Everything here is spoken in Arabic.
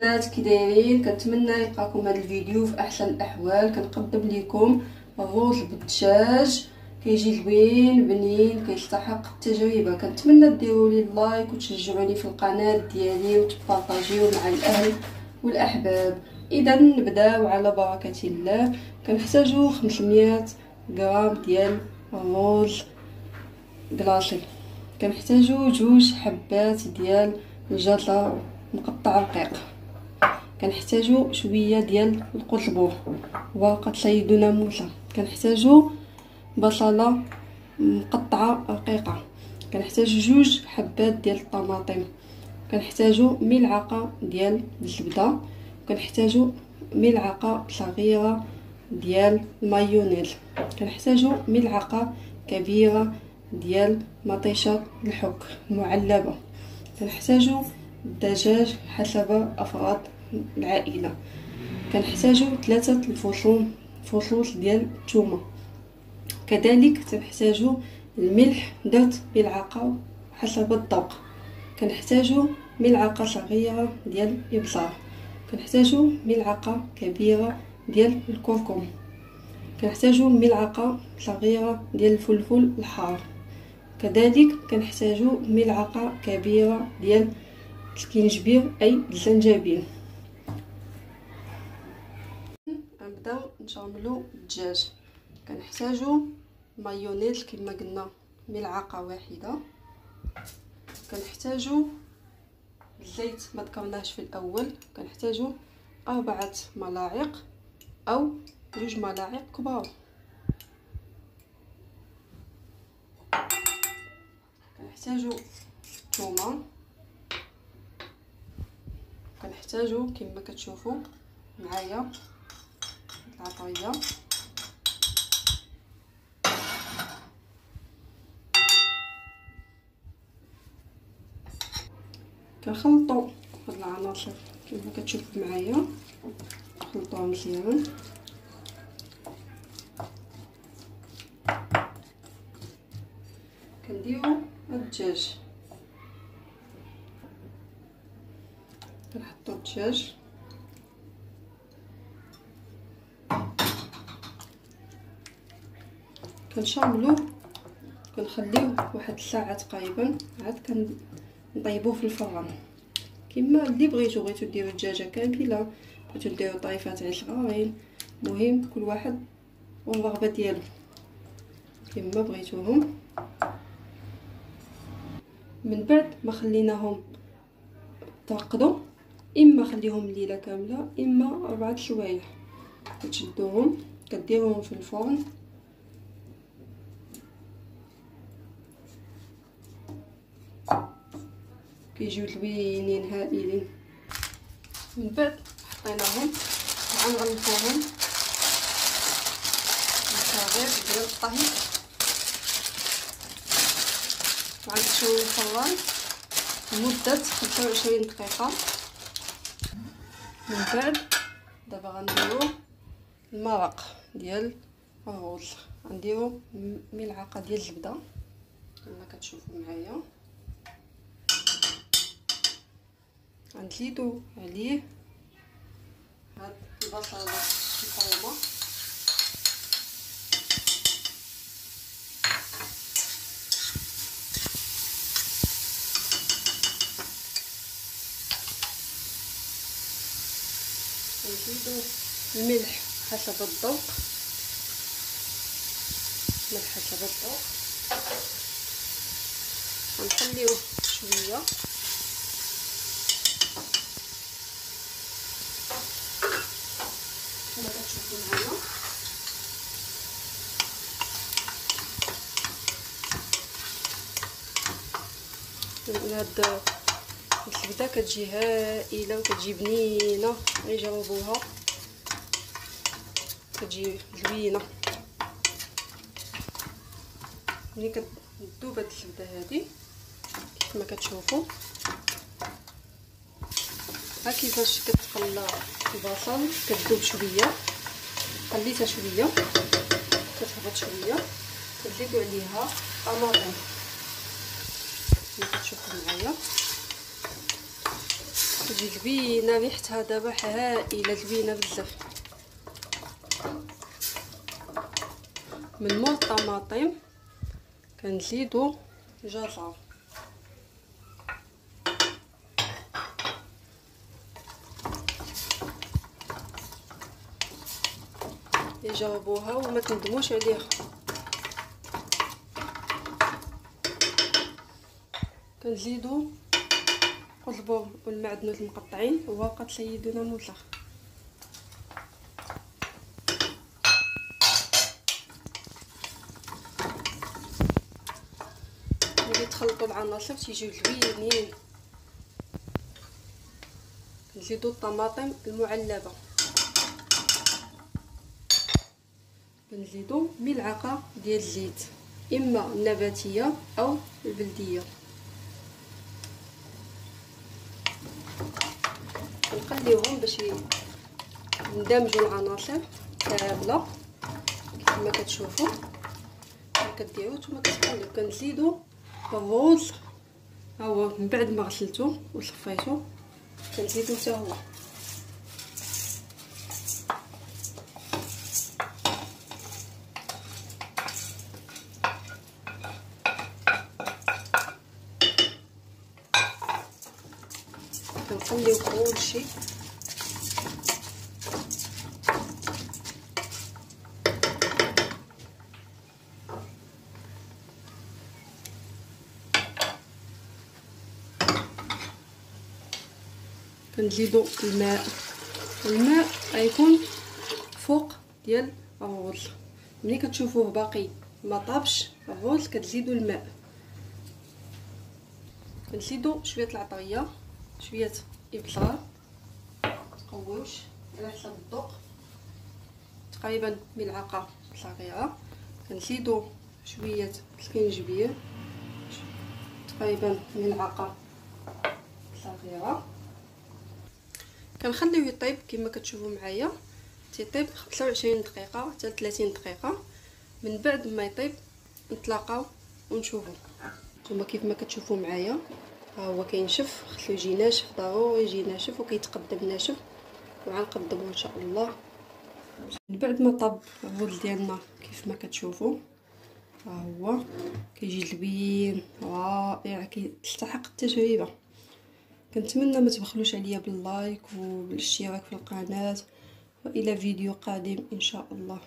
الناس كي دايرين؟ كنتمنى يلقاكم هذا الفيديو في احسن الاحوال. كنقدم لكم الرز بالدجاج، كيجي زوين بنين كيستحق التجربه. كنتمنى ديروا لي لايك وتشجعوني في القناه ديالي وتبارطاجيو مع الاهل والاحباب. اذا نبداو على بركه الله. كنحتاجو 500 غرام ديال الرز كلاصي. كنحتاجو 2 حبات ديال الجزر مقطع رقيق. كنحتاجو شويه ديال القزبر ورقه سيدنا موسى. كنحتاجو بصله مقطعه رقيقه. كنحتاجو 2 حبات ديال الطماطم. كنحتاجو ملعقه ديال الزبده. كنحتاجو ملعقه صغيره ديال المايونيز. كنحتاجو ملعقه كبيره ديال مطيشه الحك المعلبه. كنحتاجو الدجاج حسب افراد العائله. كنحتاجو 3 فصوص ديال الثومه. كذلك تنحتاجو الملح، درت ملعقه حسب الذوق. كنحتاجو ملعقه صغيره ديال الابزار. كنحتاجو ملعقه كبيره ديال الكركم. كنحتاجو ملعقه صغيره ديال الفلفل الحار. كذلك كنحتاجو ملعقه كبيره ديال السكينجبير اي الزنجبيل. نبداو نشرملو الدجاج. كنحتاجو مايونيز كما قلنا ملعقه واحده. كنحتاجو الزيت ما ذكرناهش في الاول. كنحتاجو 4 ملاعق او 2 ملاعق كبار. كنحتاجو الثومه. كنحتاجو كما كتشوفوا معايا العطريه. كنخلطوا هاد العناصر كما كتشوفوا معايا، نخلطوها مزيان. كنديروا الدجاج، كنحطوا الدجاج، كنشرملوه، كنخليوه واحد الساعه تقريبا، عاد كنطيبوه في الفران كما اللي بغيتو ديروا الدجاجه كامله، بغيتو ديروا طريفات صغارين، المهم كل واحد والرغبه ديالو كما بغيتوهم. من بعد ما خليناهم ترقدوا، اما خليهم ليله كامله اما 4 سوايع، كتشدوهم كديروهم في الفرن. كيجيو زوينين هائلين. من بعد حطيناهم غنغلفوهم بالخليط ديال الطهي، غنشويو الفران لمده 25 دقيقه. من بعد دابا غنديرو المرق ديال الرز. غنديرو ملعقه ديال الزبده كما كتشوفوا معايا. غنزيدو عليه هاد البصله المفرومه، نزيدو الملح حسب الذوق، ملح حسب الذوق. غنخليوه شويه كما كتشوفوا معايا. هاد الزبده كتجي هائله وكتجي بنينه، غير جربوها كتجي زوينه. ملي كتذوب هاد الزبده هادي كما كتشوفوا، ها كيفاش كتقلى البصل كتذوب شويه، قليتها شويه كتهبط شويه، كتزيدوا عليها طماطم كما كتشوفوا معايا، كتجي زوينه، ريحتها دابا هائله، زوينه بزاف. من مور الطماطم كنزيدو جزر، يجربوها وما تندموش عليها. كنزيدو قزبر والمعدنوس المقطعين وقد سيدنا موسى. ملي تخلطوا العناصر تيجيو زوينين. كنزيدو الطماطم المعلبه، كنزيدو ملعقه ديال الزيت، اما النباتيه او البلديه. نقليوهم باش يندمجوا العناصر كامله كما كتشوفوا. كديروا نتوما كتقلبوا. كنزيدو الرز، ها هو من بعد ما غسلتو وصفيتو كنزيدو حتى هو. كنخليو كلشي كنزيدو الماء. الماء غيكون فوق ديال الرز. ملي كتشوفوه باقي ما طابش الرز كتزيدو الماء. كنزيدو شويه العطريه، شويه ابزار تقويوش على حسب الذوق، تقريبا ملعقه صغيره. كنزيدو شويه السكينجبير، تقريبا ملعقه صغيره. كنخليوه يطيب كما كتشوفوا معايا. تيطيب 25 دقيقه حتى 30 دقيقه. من بعد ما يطيب نتلاقاو ونشوفوا. نتوما كيف ما كتشوفوا معايا ها هو كينشف، خصو يجي ناشف، ضروري يجي ناشف وكيتقدم ناشف. وغنقدمو ان شاء الله. من بعد ما طاب الرز ديالنا كيف ما كتشوفوا ها هو كيجي زوين رائع، كيستحق التجربه. كنتمنى ما تبخلوش عليا باللايك وبالاشتراك في القناه، والى فيديو قادم ان شاء الله.